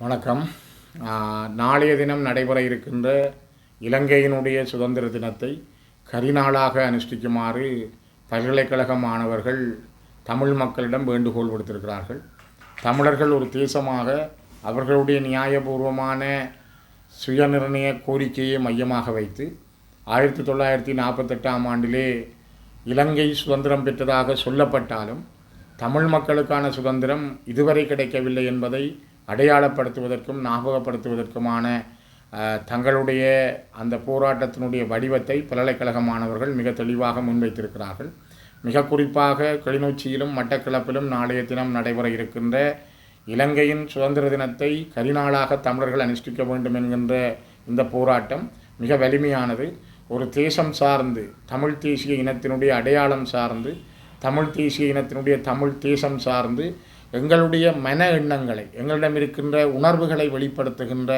வணக்கம். நாளைய தினம் நடைபெற இருக்கின்ற இலங்கையினுடைய சுதந்திர தினத்தை கரிநாளாக அனுஷ்டிக்குமாறு பல்கலைக்கழக மாணவர்கள் தமிழ் மக்களிடம் வேண்டுகோள் விடுத்திருக்கிறார்கள். தமிழர்கள் ஒரு தேசமாக அவர்களுடைய நியாயபூர்வமான சுயநிர்ணய கோரிக்கையை மையமாக வைத்து 1948ஆம் ஆண்டிலே இலங்கை சுதந்திரம் பெற்றதாக சொல்லப்பட்டாலும் தமிழ் மக்களுக்கான சுதந்திரம் இதுவரை கிடைக்கவில்லை என்பதை அடையாளப்படுத்துவதற்கும் ஞாபகப்படுத்துவதற்குமான தங்களுடைய அந்த போராட்டத்தினுடைய வடிவத்தை பல்கலைக்கழக மாணவர்கள் மிக தெளிவாக முன்வைத்திருக்கிறார்கள். மிக குறிப்பாக கிளிநொச்சியிலும் மட்டக்களப்பிலும் நாளைய தினம் நடைபெற இருக்கின்ற இலங்கையின் சுதந்திர தினத்தை கரிநாளாக தமிழர்கள் அனுஷ்டிக்க வேண்டும் என்கின்ற இந்த போராட்டம் மிக வலிமையானது. ஒரு தேசம் சார்ந்து தமிழ் தேசிய இனத்தினுடைய அடையாளம் சார்ந்து தமிழ் தேசிய இனத்தினுடைய தமிழ் தேசம் சார்ந்து எங்களுடைய மன எண்ணங்களை எங்களிடம் இருக்கின்ற உணர்வுகளை வெளிப்படுத்துகின்ற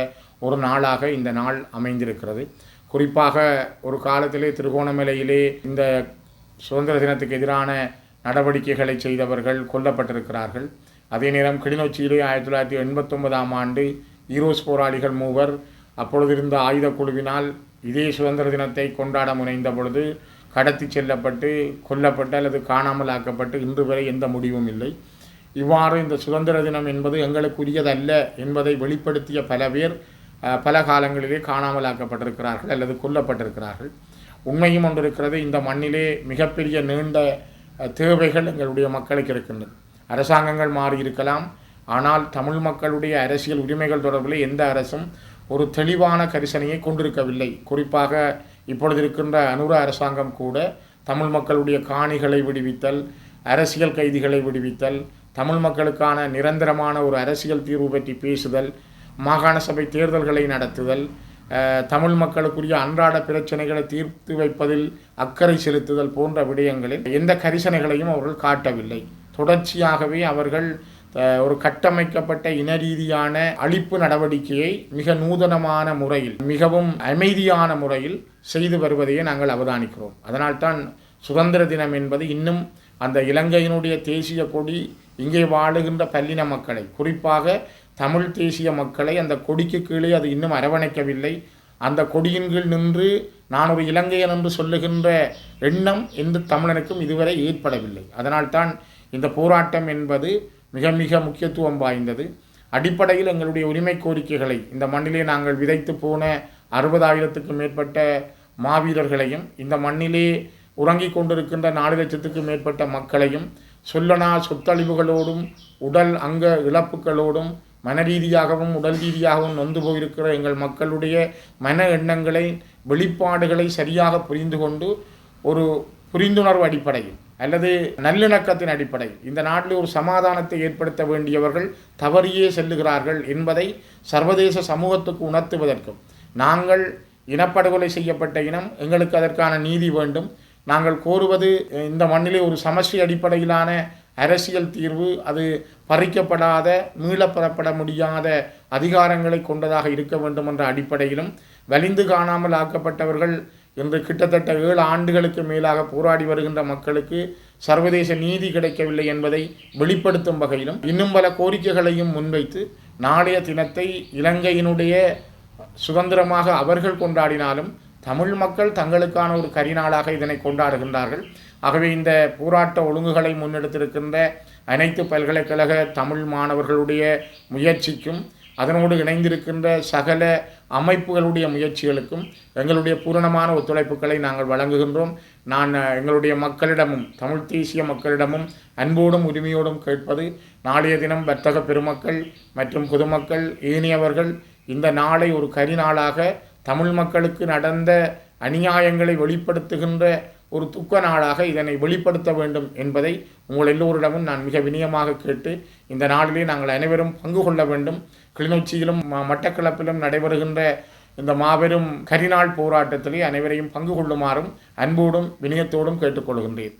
ஒரு நாளாக இந்த நாள் அமைந்திருக்கிறது. குறிப்பாக ஒரு காலத்திலே திருகோணமலையிலே இந்த சுதந்திர தினத்துக்கு எதிரான நடவடிக்கைகளை செய்தவர்கள் கொல்லப்பட்டிருக்கிறார்கள். அதே நேரம் கிளிநொச்சியிலே 1989ஆம் ஆண்டு ஈரோஸ் போராளிகள் மூவர் அப்பொழுது இருந்த ஆயுத குழுவினால் இதே சுதந்திர தினத்தை கொண்டாட முனைந்த பொழுது கடத்தி செல்லப்பட்டு கொல்லப்பட்டு அல்லது காணாமல் ஆக்கப்பட்டு இன்று வரை எந்த முடிவும் இல்லை. இவ்வாறு இந்த சுதந்திர தினம் என்பது எங்களுக்குரியதல்ல என்பதை வெளிப்படுத்திய பல பேர் பல காலங்களிலே காணாமலாக்கப்பட்டிருக்கிறார்கள் அல்லது கொல்லப்பட்டிருக்கிறார்கள். உண்மையும் ஒன்று இருக்கிறது. இந்த மண்ணிலே மிகப்பெரிய நீண்ட தேவைகள் எங்களுடைய மக்களுக்கு இருக்கின்றது. அரசாங்கங்கள் மாறி இருக்கலாம், ஆனால் தமிழ் மக்களுடைய அரசியல் உரிமைகள் தொடர்பில் எந்த அரசும் ஒரு தெளிவான கரிசனையை கொண்டிருக்கவில்லை. குறிப்பாக இப்பொழுது இருக்கின்ற அனுர அரசாங்கம் கூட தமிழ் மக்களுடைய காணிகளை விடுவித்தல், அரசியல் கைதிகளை விடுவித்தல், தமிழ் மக்களுக்கான நிரந்தரமான ஒரு அரசியல் தீர்வு பற்றி பேசுதல், மாகாண சபை தேர்தல்களை நடத்துதல், தமிழ் மக்களுக்குரிய அன்றாட பிரச்சனைகளை தீர்த்து வைப்பதில் அக்கறை செலுத்துதல் போன்ற விடயங்களில் எந்த கரிசனைகளையும் அவர்கள் காட்டவில்லை. தொடர்ச்சியாகவே அவர்கள் ஒரு கட்டமைக்கப்பட்ட இனரீதியான அழிப்பு நடவடிக்கையை மிக நூதனமான முறையில் மிகவும் அமைதியான முறையில் செய்து வருவதையே நாங்கள் அவதானிக்கிறோம். அதனால்தான் சுதந்திர தினம் என்பது இன்னும் அந்த இலங்கையினுடைய தேசிய கொடி இங்கே வாழுகின்ற பல்லின மக்களை, குறிப்பாக தமிழ் தேசிய மக்களை அந்த கொடிக்கு கீழே அது இன்னும் அரவணைக்கவில்லை. அந்த கொடியின் கீழ் நின்று நான் ஒரு இலங்கையன் என்று சொல்லுகின்ற எண்ணம் எந்த தமிழனுக்கும் இதுவரை ஏற்படவில்லை. அதனால்தான் இந்த போராட்டம் என்பது மிக மிக முக்கியத்துவம் வாய்ந்தது. அடிப்படையில் எங்களுடைய உரிமை கோரிக்கைகளை இந்த மண்ணிலே நாங்கள் விதைத்து போன 60,000க்கும் மேற்பட்ட மாவீரர்களையும் இந்த மண்ணிலே உறங்கிக் கொண்டிருக்கின்ற 4 லட்சத்துக்கும் மேற்பட்ட மக்களையும் சொல்லனா சொத்தழிவுகளோடும் உடல் அங்க இழப்புகளோடும் மனரீதியாகவும் உடல் ரீதியாகவும் நொந்து போயிருக்கிற எங்கள் மக்களுடைய மன எண்ணங்களை வெளிப்பாடுகளை சரியாக புரிந்து கொண்டு ஒரு புரிந்துணர்வு அடிப்படையில் அல்லது நல்லிணக்கத்தின் அடிப்படையில் இந்த நாட்டில் ஒரு சமாதானத்தை ஏற்படுத்த வேண்டியவர்கள் தவறியே செல்லுகிறார்கள் என்பதை சர்வதேச சமூகத்துக்கு உணர்த்துவதற்கும், நாங்கள் இனப்படுகொலை செய்யப்பட்ட இனம், எங்களுக்கு அதற்கான நீதி வேண்டும், நாங்கள் கோருவது இந்த மண்ணிலே ஒரு சமஷ்டி அடிப்படையிலான அரசியல் தீர்வு, அது பறிக்கப்படாத மீளப்பெறப்பட முடியாத அதிகாரங்களை கொண்டதாக இருக்க வேண்டும் என்ற அடிப்படையிலும், வலிந்து காணாமல் ஆக்கப்பட்டவர்கள் என்று கிட்டத்தட்ட 7 ஆண்டுகளுக்கு மேலாக போராடி வருகின்ற மக்களுக்கு சர்வதேச நீதி கிடைக்கவில்லை என்பதை வெளிப்படுத்தும் வகையிலும் இன்னும் பல கோரிக்கைகளையும் முன்வைத்து நாளைய தினத்தை இலங்கையினுடைய சுதந்திரமாக அவர்கள் கொண்டாடினாலும் தமிழ் மக்கள் தங்களுக்கான ஒரு கரிநாளாக இதனை கொண்டாடுகின்றார்கள். ஆகவே இந்த போராட்ட ஒழுங்குகளை முன்னெடுத்திருக்கின்ற அனைத்து பல்கலைக்கழக தமிழ் மாணவர்களுடைய முயற்சிக்கும் அதனோடு இணைந்திருக்கின்ற சகல அமைப்புகளுடைய முயற்சிகளுக்கும் எங்களுடைய பூரணமான ஒத்துழைப்புகளை நாங்கள் வழங்குகின்றோம். நான் எங்களுடைய மக்களிடமும் தமிழ் தேசிய மக்களிடமும் அன்போடும் உரிமையோடும் கேட்பது, நாளைய தினம் வர்த்தக பெருமக்கள் மற்றும் பொதுமக்கள் ஏனையவர்கள் இந்த நாளை ஒரு கரிநாளாக தமிழ் மக்களுக்கு நடந்த அநியாயங்களை வெளிப்படுத்துகின்ற ஒரு துக்க நாளாக இதனை வெளிப்படுத்த வேண்டும் என்பதை உங்கள் எல்லோரிடமும் நான் மிக வினயமாக கேட்டு இந்த நாளிலே நாங்கள் அனைவரும் பங்கு கொள்ள வேண்டும். கிளிநொச்சியிலும் மட்டக்களப்பிலும் நடைபெறுகின்ற இந்த மாபெரும் கரிநாள் போராட்டத்திலே அனைவரையும் பங்கு கொள்ளுமாறும் அன்போடும் வினயத்தோடும் கேட்டுக்கொள்கின்றேன்.